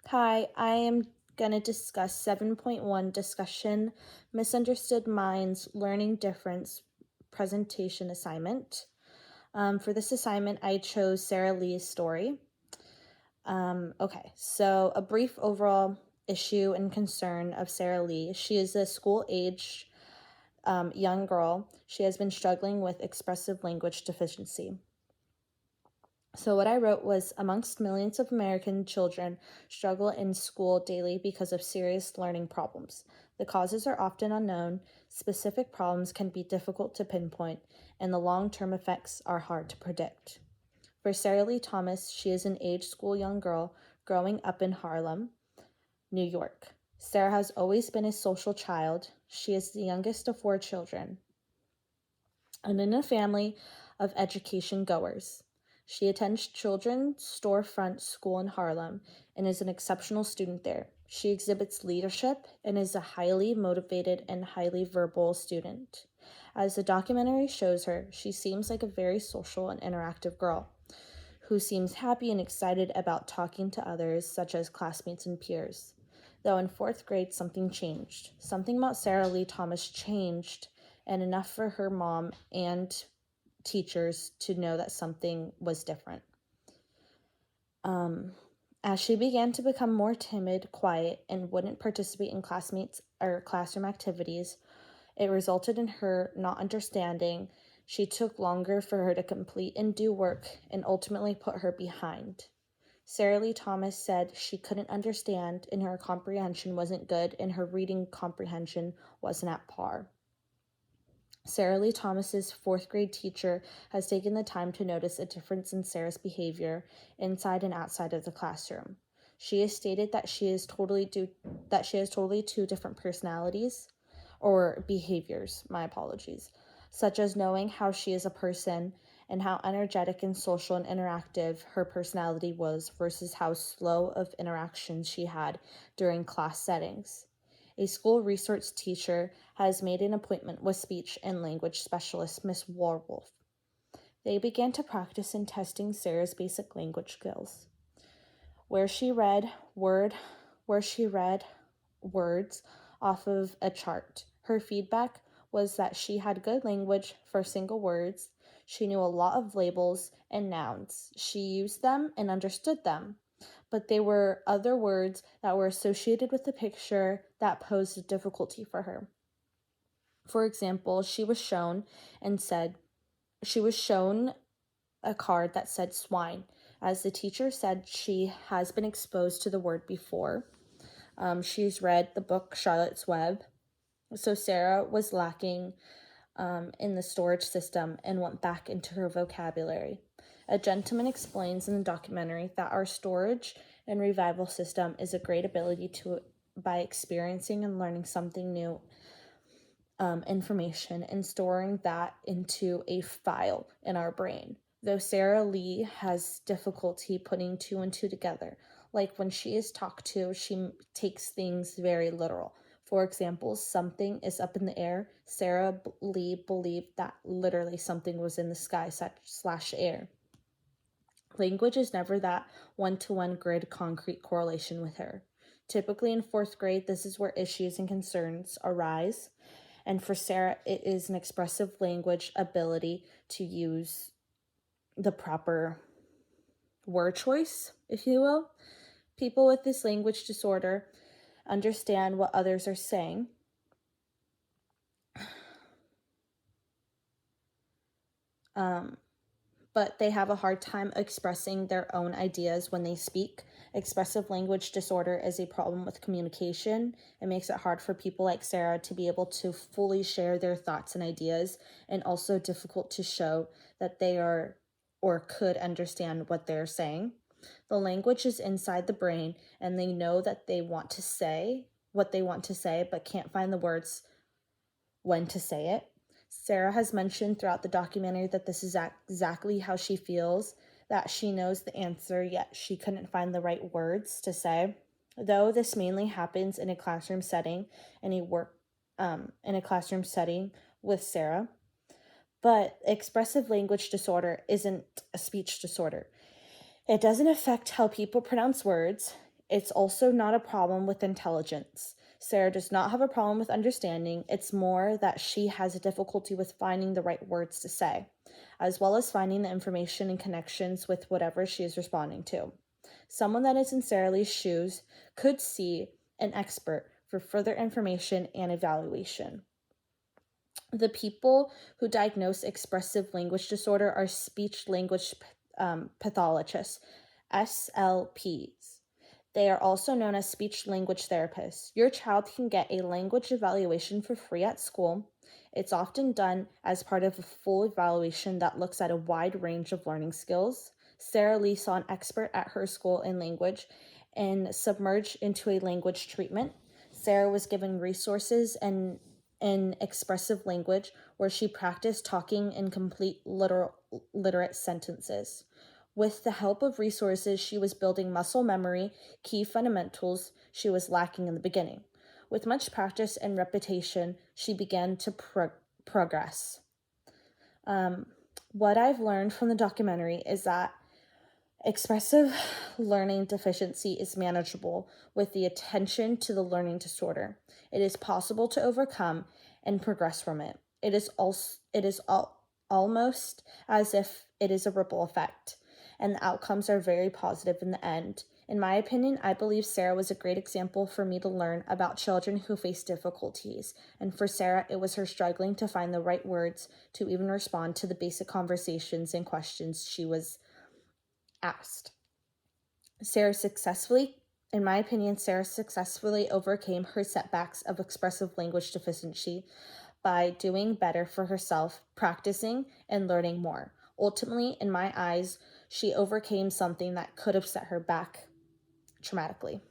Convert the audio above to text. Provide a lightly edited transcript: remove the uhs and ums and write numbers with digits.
Hi, I am going to discuss 7.1 discussion, misunderstood minds, learning difference, presentation assignment. For this assignment, I chose Sarah Lee's story. So a brief overall issue and concern of Sarah Lee. She is a school-age young girl. She has been struggling with expressive language deficiency. So what I wrote was, amongst millions of American children struggle in school daily because of serious learning problems. The causes are often unknown, specific problems can be difficult to pinpoint, and the long-term effects are hard to predict. For Sarah Lee Thomas, she is an age school young girl growing up in Harlem, New York. Sarah has always been a social child. She is the youngest of 4 children and in a family of education goers. She attends Children's Storefront School in Harlem and is an exceptional student there. She exhibits leadership and is a highly motivated and highly verbal student. As the documentary shows her, she seems like a very social and interactive girl who seems happy and excited about talking to others, such as classmates and peers. Though in 4th grade, something changed. Something about Sarah Lee Thomas changed, and enough for her mom and teachers to know that something was different. As she began to become more timid, quiet, and wouldn't participate in classmates or classroom activities, it resulted in her not understanding. She took longer for her to complete and do work and ultimately put her behind. Sarah Lee Thomas said she couldn't understand and her comprehension wasn't good and her reading comprehension wasn't at par. Sarah Lee Thomas's 4th grade teacher has taken the time to notice a difference in Sarah's behavior inside and outside of the classroom. She has stated that she has totally 2 different personalities or behaviors, my apologies, such as knowing how she is a person and how energetic and social and interactive her personality was versus how slow of interactions she had during class settings. A school resource teacher has made an appointment with speech and language specialist Miss Warwolf. They began to practice in testing Sarah's basic language skills. Where she read words off of a chart. Her feedback was that she had good language for single words. She knew a lot of labels and nouns. She used them and understood them, but there were other words that were associated with the picture that posed a difficulty for her. For example, she was shown a card that said swine. As the teacher said, she has been exposed to the word before. She's read the book Charlotte's Web. So Sarah was lacking in the storage system and went back into her vocabulary. A gentleman explains in the documentary that our storage and revival system is a great ability to, by experiencing and learning something new, information and storing that into a file in our brain. Though Sarah Lee has difficulty putting 2 and 2 together. Like when she is talked to, she takes things very literal. For example, something is up in the air. Sarah Lee believed that literally something was in the sky / air. Language is never that one-to-one grid concrete correlation with her. Typically in 4th grade, this is where issues and concerns arise. And for Sarah, it is an expressive language ability to use the proper word choice, if you will. People with this language disorder understand what others are saying. But they have a hard time expressing their own ideas when they speak. Expressive language disorder is a problem with communication. It makes it hard for people like Sarah to be able to fully share their thoughts and ideas, and also difficult to show that they are or could understand what they're saying. The language is inside the brain, and they know that they want to say what they want to say, but can't find the words when to say it. Sarah has mentioned throughout the documentary that this is exactly how she feels, that she knows the answer, yet she couldn't find the right words to say. Though this mainly happens in a classroom setting, in a classroom setting with Sarah. But expressive language disorder isn't a speech disorder. It doesn't affect how people pronounce words. It's also not a problem with intelligence. Sarah does not have a problem with understanding. It's more that she has a difficulty with finding the right words to say, as well as finding the information and connections with whatever she is responding to. Someone that is in Sarah Lee's shoes could see an expert for further information and evaluation. The people who diagnose expressive language disorder are speech language pathologists, SLPs. They are also known as speech language therapists. Your child can get a language evaluation for free at school. It's often done as part of a full evaluation that looks at a wide range of learning skills. Sarah Lee saw an expert at her school in language and submerged into a language treatment. Sarah was given resources and in expressive language where she practiced talking in complete literate sentences. With the help of resources, she was building muscle memory, key fundamentals she was lacking in the beginning. With much practice and repetition, she began to progress. What I've learned from the documentary is that expressive learning deficiency is manageable with the attention to the learning disorder. It is possible to overcome and progress from it. Almost as if it is a ripple effect, and the outcomes are very positive in the end. In my opinion, I believe Sarah was a great example for me to learn about children who face difficulties. And for Sarah, it was her struggling to find the right words to even respond to the basic conversations and questions she was asked. In my opinion, Sarah successfully overcame her setbacks of expressive language deficiency by doing better for herself, practicing, and learning more. Ultimately, in my eyes, she overcame something that could have set her back traumatically.